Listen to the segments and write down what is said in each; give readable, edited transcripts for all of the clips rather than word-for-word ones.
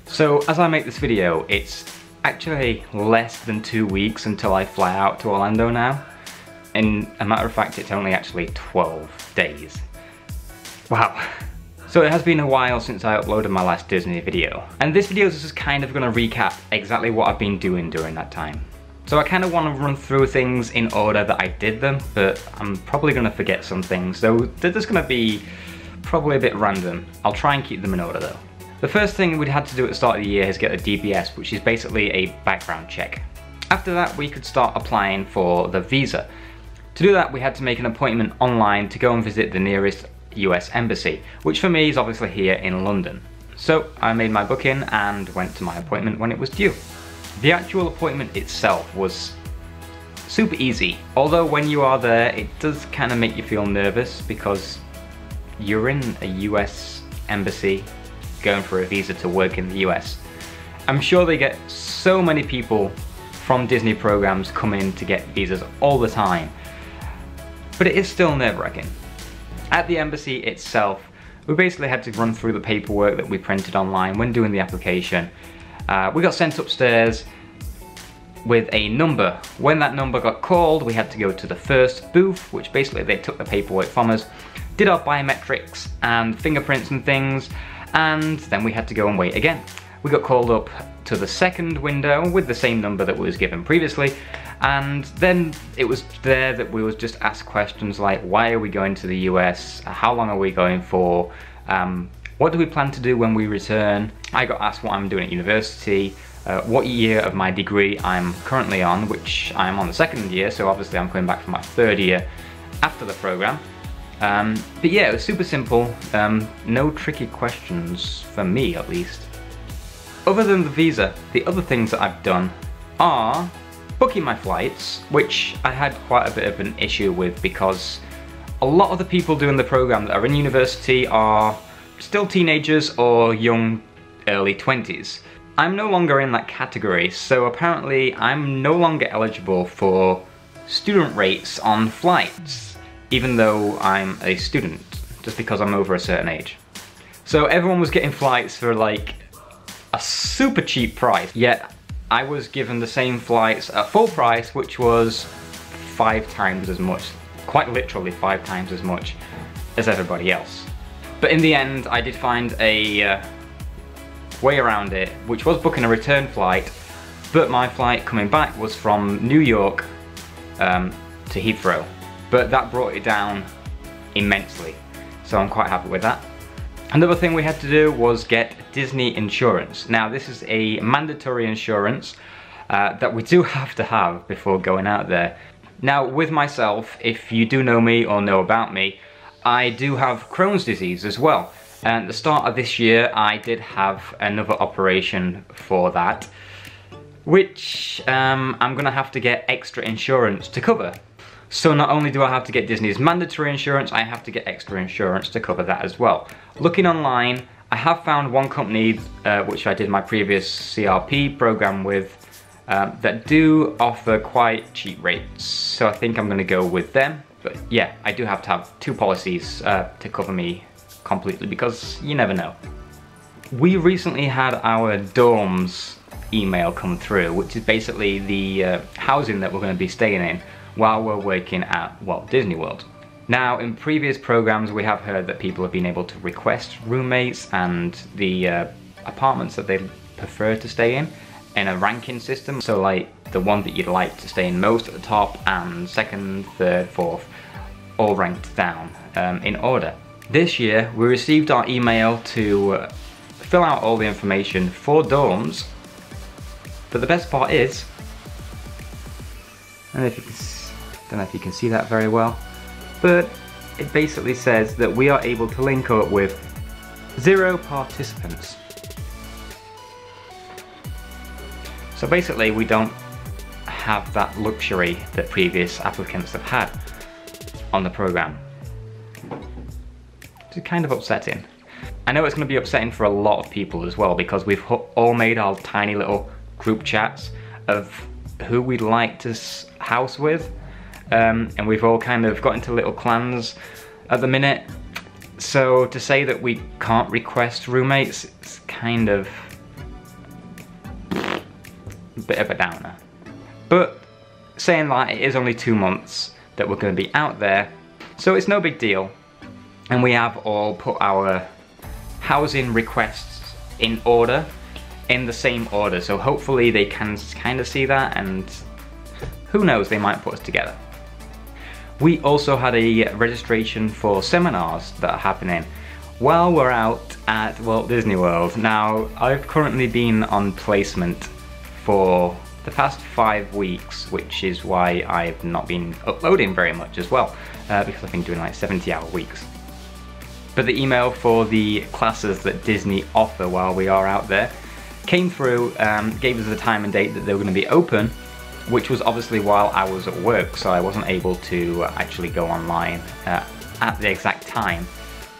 So as I make this video, it's actually less than 2 weeks until I fly out to Orlando now. In a matter of fact, it's only actually 12 days. Wow. So it has been a while since I uploaded my last Disney video. And this video is just kind of going to recap exactly what I've been doing during that time. So I kind of want to run through things in order that I did them, but I'm probably going to forget some things, so they're just going to be probably a bit random. I'll try and keep them in order though. The first thing we'd had to do at the start of the year is get a DBS, which is basically a background check. After that, we could start applying for the visa. To do that, we had to make an appointment online to go and visit the nearest US embassy, which for me is obviously here in London. So I made my booking and went to my appointment when it was due. The actual appointment itself was super easy, although when you are there it does kind of make you feel nervous because you're in a US embassy going for a visa to work in the US. I'm sure they get so many people from Disney programs come in to get visas all the time, but it is still nerve-wracking. At the embassy itself, we basically had to run through the paperwork that we printed online when doing the application. We got sent upstairs with a number. When that number got called, we had to go to the first booth, which basically they took the paperwork from us, did our biometrics and fingerprints and things, and then we had to go and wait again. We got called up to the second window with the same number that was given previously, and then it was there that we was just asked questions like, why are we going to the US? How long are we going for? What do we plan to do when we return? I got asked what I'm doing at university, what year of my degree I'm currently on, which I'm on the second year, so obviously I'm coming back for my third year after the program. But yeah, it was super simple, no tricky questions, for me at least. Other than the visa, the other things that I've done are booking my flights, which I had quite a bit of an issue with because a lot of the people doing the program that are in university are still teenagers or young early 20s. I'm no longer in that category, so apparently I'm no longer eligible for student rates on flights, even though I'm a student, just because I'm over a certain age. So everyone was getting flights for like a super cheap price, yet I was given the same flights at full price, which was 5 times as much, quite literally 5 times as much as everybody else. But in the end, I did find a way around it, which was booking a return flight, but my flight coming back was from New York to Heathrow. But that brought it down immensely, so I'm quite happy with that. Another thing we had to do was get Disney insurance. Now this is a mandatory insurance that we do have to have before going out there. Now with myself, if you do know me or know about me, I do have Crohn's disease as well. And at the start of this year, I did have another operation for that, which I'm gonna have to get extra insurance to cover. So not only do I have to get Disney's mandatory insurance, I have to get extra insurance to cover that as well. Looking online, I have found one company, which I did my previous CRP program with, that do offer quite cheap rates. So I think I'm gonna go with them. But yeah, I do have to have 2 policies to cover me completely because you never know. We recently had our dorms email come through, which is basically the housing that we're going to be staying in while we're working at Walt Disney World. Now in previous programs we have heard that people have been able to request roommates and the apartments that they prefer to stay in a ranking system. So like the one that you'd like to stay in most at the top and second, third, fourth, all ranked down in order. This year we received our email to fill out all the information for dorms, but the best part is, I don't know if you can see that very well, but it basically says that we are able to link up with 0 participants. So basically we don't have that luxury that previous applicants have had on the program. It's kind of upsetting. I know it's going to be upsetting for a lot of people as well because we've all made our tiny little group chats of who we'd like to house with, and we've all kind of got into little clans at the minute. So to say that we can't request roommates, it's kind of a bit of a downer. But saying that, it is only 2 months that we're going to be out there, so it's no big deal. And we have all put our housing requests in order, in the same order, so hopefully they can kind of see that, and who knows, they might put us together. We also had a registration for seminars that are happening while we're out at Walt Disney World. Now, I've currently been on placement for the past 5 weeks, which is why I've not been uploading very much as well, because I've been doing like 70-hour weeks. But the email for the classes that Disney offer while we are out there came through, gave us the time and date that they were going to be open, which was obviously while I was at work, so I wasn't able to actually go online at the exact time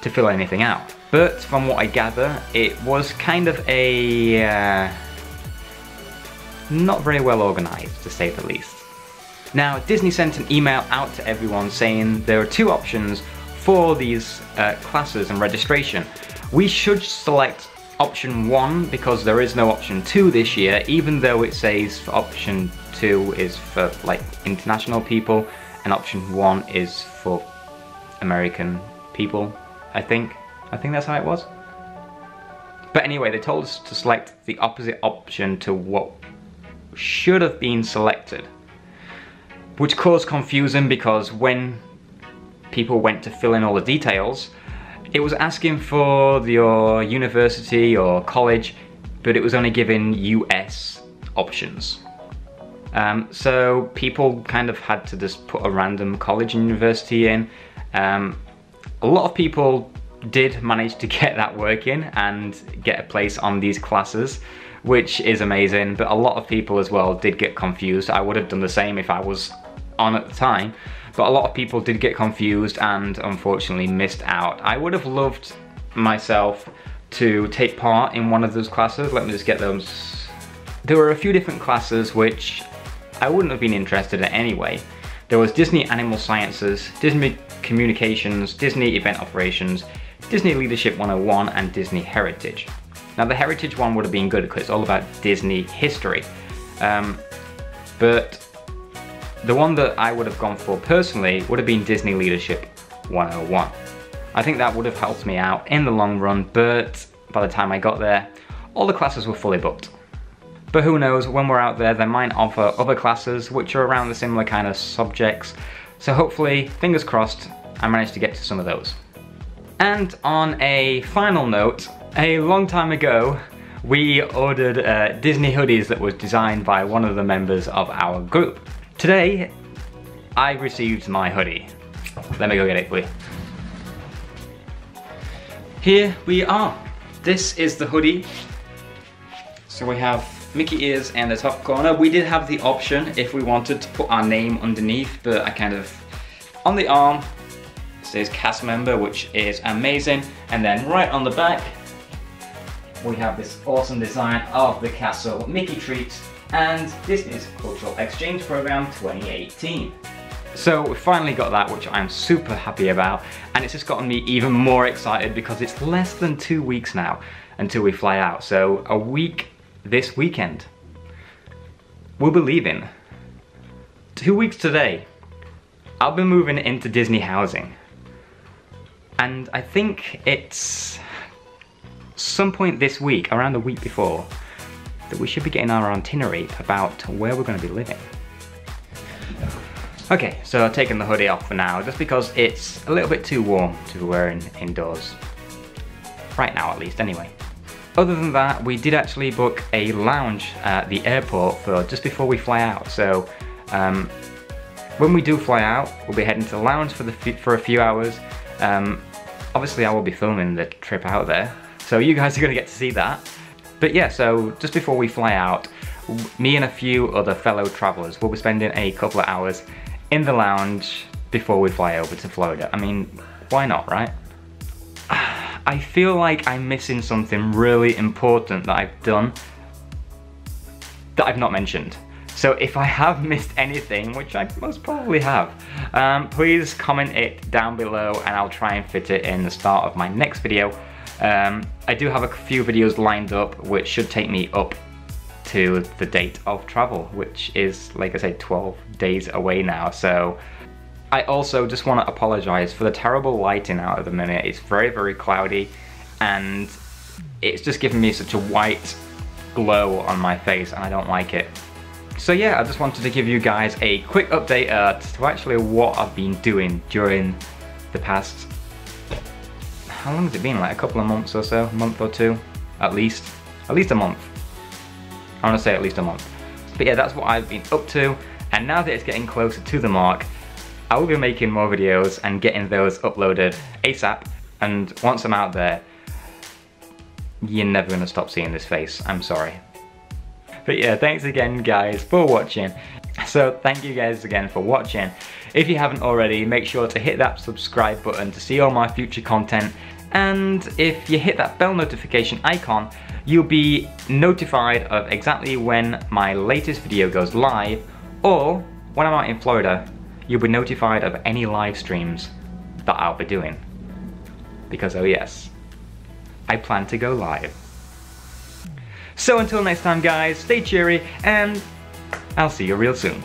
to fill anything out. But from what I gather, it was kind of a not very well organized, to say the least. Now, Disney sent an email out to everyone saying there are 2 options for these classes and registration. We should select option 1 because there is no option 2 this year, even though it says for option 2 is for like international people and option 1 is for American people, I think that's how it was. But anyway, they told us to select the opposite option to what should have been selected, which caused confusion because when people went to fill in all the details, it was asking for your university or college, but it was only giving US options. So people kind of had to just put a random college and university in. A lot of people did manage to get that working and get a place on these classes, which is amazing, but a lot of people as well did get confused. I would have done the same if I was on at the time, but a lot of people did get confused and unfortunately missed out. I would have loved myself to take part in one of those classes. Let me just get those. There were a few different classes which I wouldn't have been interested in anyway. There was Disney Animal Sciences, Disney Communications, Disney Event Operations, Disney Leadership 101, and Disney Heritage. Now the Heritage one would have been good because it's all about Disney history. But the one that I would have gone for personally would have been Disney Leadership 101. I think that would have helped me out in the long run, but by the time I got there, all the classes were fully booked. But who knows, when we're out there, they might offer other classes which are around the similar kind of subjects. So hopefully, fingers crossed, I managed to get to some of those. And on a final note, a long time ago, we ordered Disney hoodies that was designed by one of the members of our group. Today, I received my hoodie. Let me go get it for you. Here we are. This is the hoodie. So we have Mickey ears in the top corner. We did have the option if we wanted to put our name underneath, but I kind of, on the arm, it says cast member, which is amazing. And then right on the back, we have this awesome design of the castle, Mickey Treats, and Disney's Cultural Exchange Program 2018. So we finally got that, which I'm super happy about, and it's just gotten me even more excited because it's less than 2 weeks now until we fly out. So a week this weekend, we'll be leaving. 2 weeks today, I'll be moving into Disney housing. And I think it's some point this week, around the week before, that we should be getting our itinerary about where we're going to be living. Okay, so I've taken the hoodie off for now, just because it's a little bit too warm to be wearing indoors. Right now, at least, anyway. Other than that, we did actually book a lounge at the airport for just before we fly out. So when we do fly out, we'll be heading to the lounge for a few hours. Obviously, I will be filming the trip out there, so you guys are going to get to see that. But yeah, so just before we fly out, me and a few other fellow travelers will be spending a couple of hours in the lounge before we fly over to Florida. I mean, why not, right? I feel like I'm missing something really important that I've done that I've not mentioned. So if I have missed anything, which I most probably have, please comment it down below and I'll try and fit it in the start of my next video. I do have a few videos lined up which should take me up to the date of travel, which is, like I said, 12 days away now. So I also just want to apologize for the terrible lighting out at the minute. It's very, very cloudy, and it's just giving me such a white glow on my face, and I don't like it. So yeah, I just wanted to give you guys a quick update to actually what I've been doing during the past, how long has it been, like a couple of months or so, a month or two, at least a month. I want to say at least a month. But yeah, that's what I've been up to, and now that it's getting closer to the mark, I will be making more videos and getting those uploaded ASAP, and once I'm out there, you're never going to stop seeing this face, I'm sorry. But yeah, thanks again guys for watching. So thank you guys again for watching. If you haven't already, make sure to hit that subscribe button to see all my future content, and if you hit that bell notification icon, you'll be notified of exactly when my latest video goes live, or when I'm out in Florida, you'll be notified of any live streams that I'll be doing. Because oh yes, I plan to go live. So until next time guys, stay cheery, and I'll see you real soon.